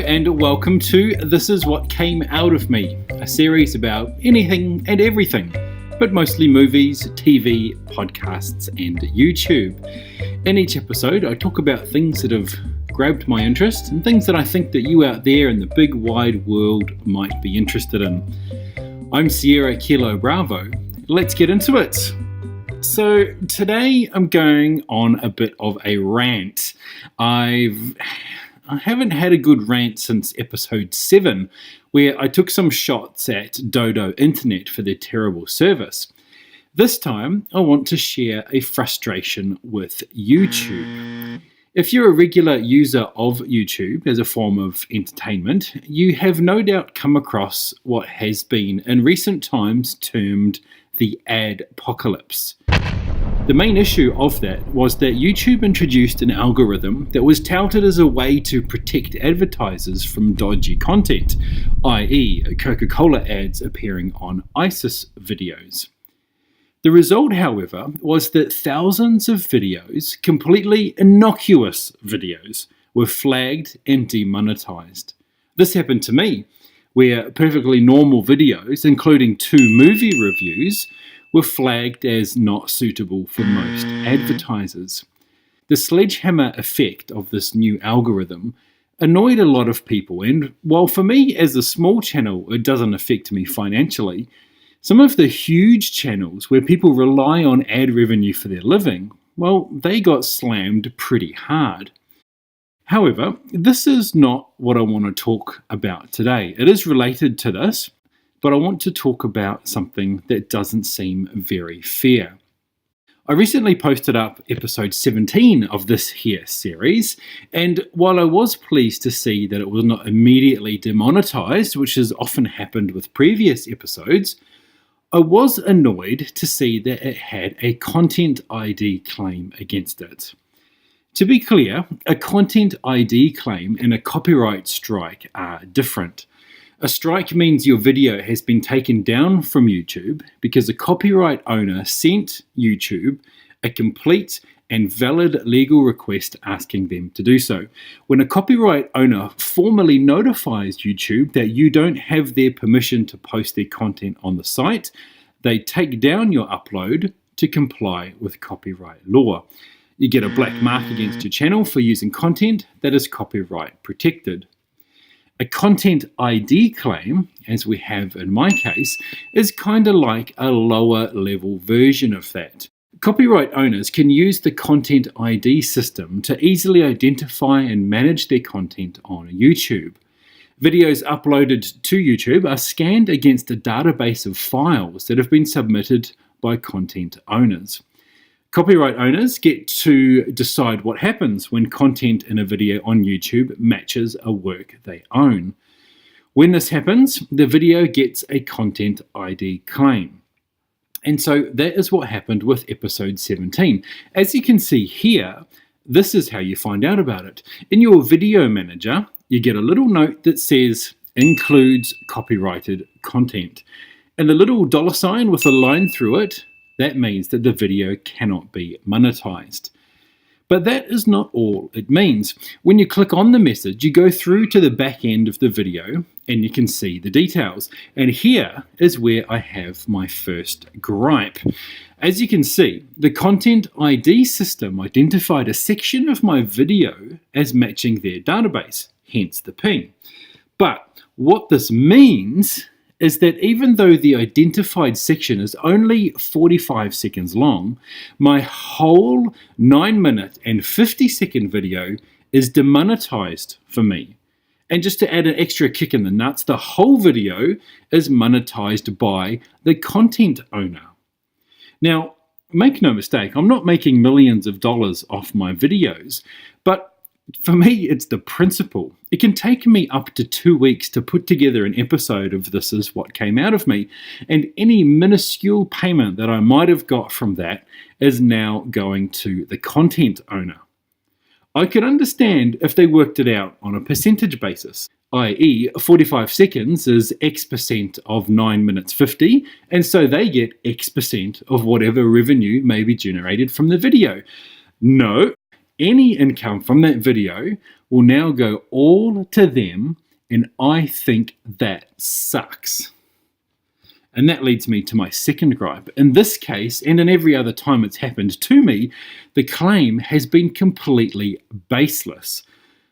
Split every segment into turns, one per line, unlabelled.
and welcome to This Is What Came Out of Me, a series about anything and everything, but mostly movies, TV, podcasts, and YouTube. In each episode, I talk about things that have grabbed my interest and things that I think that you out there in the big wide world might be interested in. I'm SierraKiloBravo. Let's get into it. So today I'm going on a bit of a rant. I haven't had a good rant since episode 7, where I took some shots at Dodo Internet for their terrible service. This time, I want to share a frustration with YouTube. If you're a regular user of YouTube as a form of entertainment, you have no doubt come across what has been in recent times termed the Adpocalypse. The main issue of that was that YouTube introduced an algorithm that was touted as a way to protect advertisers from dodgy content, i.e. Coca-Cola ads appearing on ISIS videos. The result, however, was that thousands of videos, completely innocuous videos, were flagged and demonetized. This happened to me, where perfectly normal videos, including 2 movie reviews, were flagged as not suitable for most advertisers. The sledgehammer effect of this new algorithm annoyed a lot of people, and while for me as a small channel it doesn't affect me financially, some of the huge channels where people rely on ad revenue for their living, well, they got slammed pretty hard. However, this is not what I want to talk about today. It is related to this, but I want to talk about something that doesn't seem very fair. I recently posted up episode 17 of this here series, and while I was pleased to see that it was not immediately demonetized, which has often happened with previous episodes, I was annoyed to see that it had a content ID claim against it. To be clear, a content ID claim and a copyright strike are different. A strike means your video has been taken down from YouTube because a copyright owner sent YouTube a complete and valid legal request asking them to do so. When a copyright owner formally notifies YouTube that you don't have their permission to post their content on the site, they take down your upload to comply with copyright law. You get a black mark against your channel for using content that is copyright protected. A content ID claim, as we have in my case, is kind of like a lower level version of that. Copyright owners can use the content ID system to easily identify and manage their content on YouTube. Videos uploaded to YouTube are scanned against a database of files that have been submitted by content owners. Copyright owners get to decide what happens when content in a video on YouTube matches a work they own. When this happens, the video gets a content ID claim. And so that is what happened with episode 17. As you can see here, this is how you find out about it. In your video manager, you get a little note that says includes copyrighted content. And the little $ with a line through it, that means that the video cannot be monetized. But that is not all it means. When you click on the message, you go through to the back end of the video and you can see the details. And here is where I have my first gripe. As you can see, the content ID system identified a section of my video as matching their database, hence the ping. But what this means is that even though the identified section is only 45 seconds long, my whole 9-minute and 50-second video is demonetized for me. And just to add an extra kick in the nuts, the whole video is monetized by the content owner. Now, make no mistake, I'm not making millions of dollars off my videos, but for me, it's the principle. It can take me up to 2 weeks to put together an episode of This Is What Came Out of Me, and any minuscule payment that I might have got from that is now going to the content owner. I could understand if they worked it out on a percentage basis, i.e. 45 seconds is X% of 9 minutes 50, and so they get X% of whatever revenue may be generated from the video. No. Any income from that video will now go all to them, and I think that sucks. And that leads me to my second gripe. In this case, and in every other time it's happened to me, the claim has been completely baseless.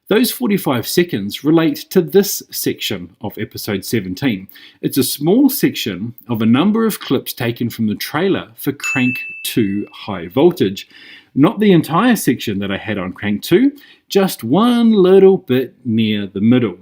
Those 45 seconds relate to this section of episode 17. It's a small section of a number of clips taken from the trailer for Crank 2 High Voltage. Not the entire section that I had on Crank 2, just one little bit near the middle.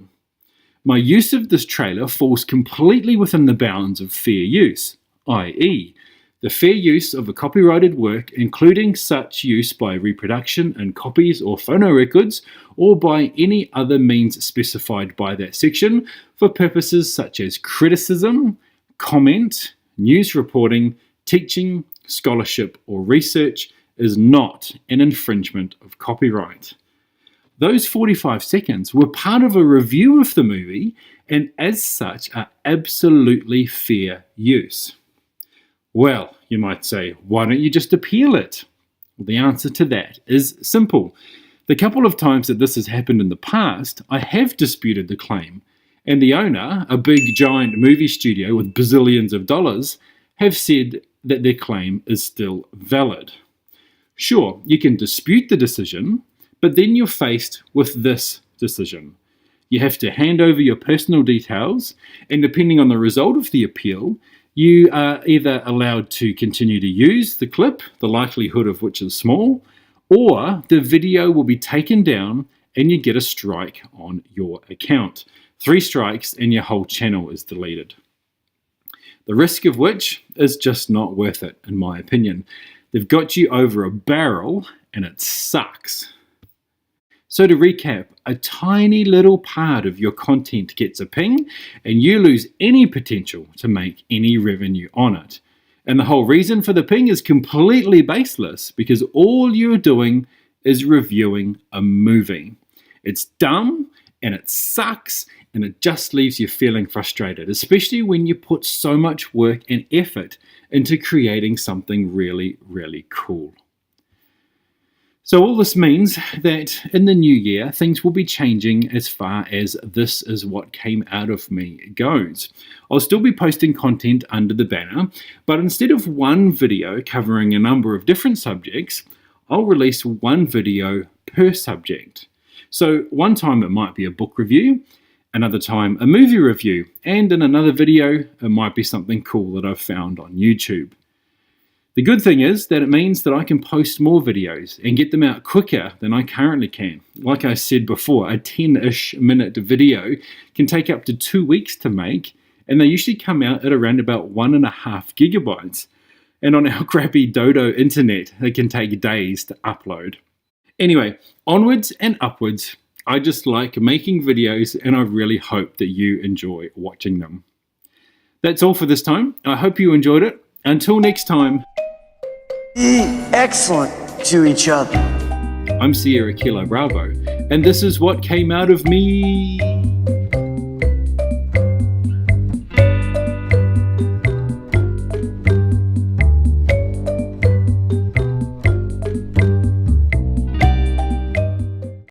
My use of this trailer falls completely within the bounds of fair use, i.e., the fair use of a copyrighted work, including such use by reproduction in copies or phonorecords, or by any other means specified by that section, for purposes such as criticism, comment, news reporting, teaching, scholarship, or research, is not an infringement of copyright. Those 45 seconds were part of a review of the movie, and as such are absolutely fair use. Well, you might say, why don't you just appeal it? Well, the answer to that is simple. The couple of times that this has happened in the past, I have disputed the claim, and the owner, a big giant movie studio with bazillions of dollars, have said that their claim is still valid. Sure, you can dispute the decision, but then you're faced with this decision. You have to hand over your personal details, and depending on the result of the appeal, you are either allowed to continue to use the clip, the likelihood of which is small, or the video will be taken down and you get a strike on your account. 3 strikes and your whole channel is deleted. The risk of which is just not worth it, in my opinion. They've got you over a barrel and it sucks. So to recap, a tiny little part of your content gets a ping and you lose any potential to make any revenue on it. And the whole reason for the ping is completely baseless because all you're doing is reviewing a movie. It's dumb and it sucks and it just leaves you feeling frustrated, especially when you put so much work and effort into creating something really, really cool. So all this means that in the new year, things will be changing as far as This Is What Came Out of Me goes. I'll still be posting content under the banner, but instead of one video covering a number of different subjects, I'll release one video per subject. So one time it might be a book review, another time a movie review, and in another video it might be something cool that I've found on YouTube. The good thing is that it means that I can post more videos and get them out quicker than I currently can. Like I said before, a 10-ish minute video can take up to 2 weeks to make, and they usually come out at around about 1.5 gigabytes. And on our crappy Dodo internet, they can take days to upload. Anyway, onwards and upwards. I just like making videos, and I really hope that you enjoy watching them. That's all for this time. I hope you enjoyed it. Until next time.
Be excellent to each other.
I'm SierraKiloBravo, and this is what came out of me.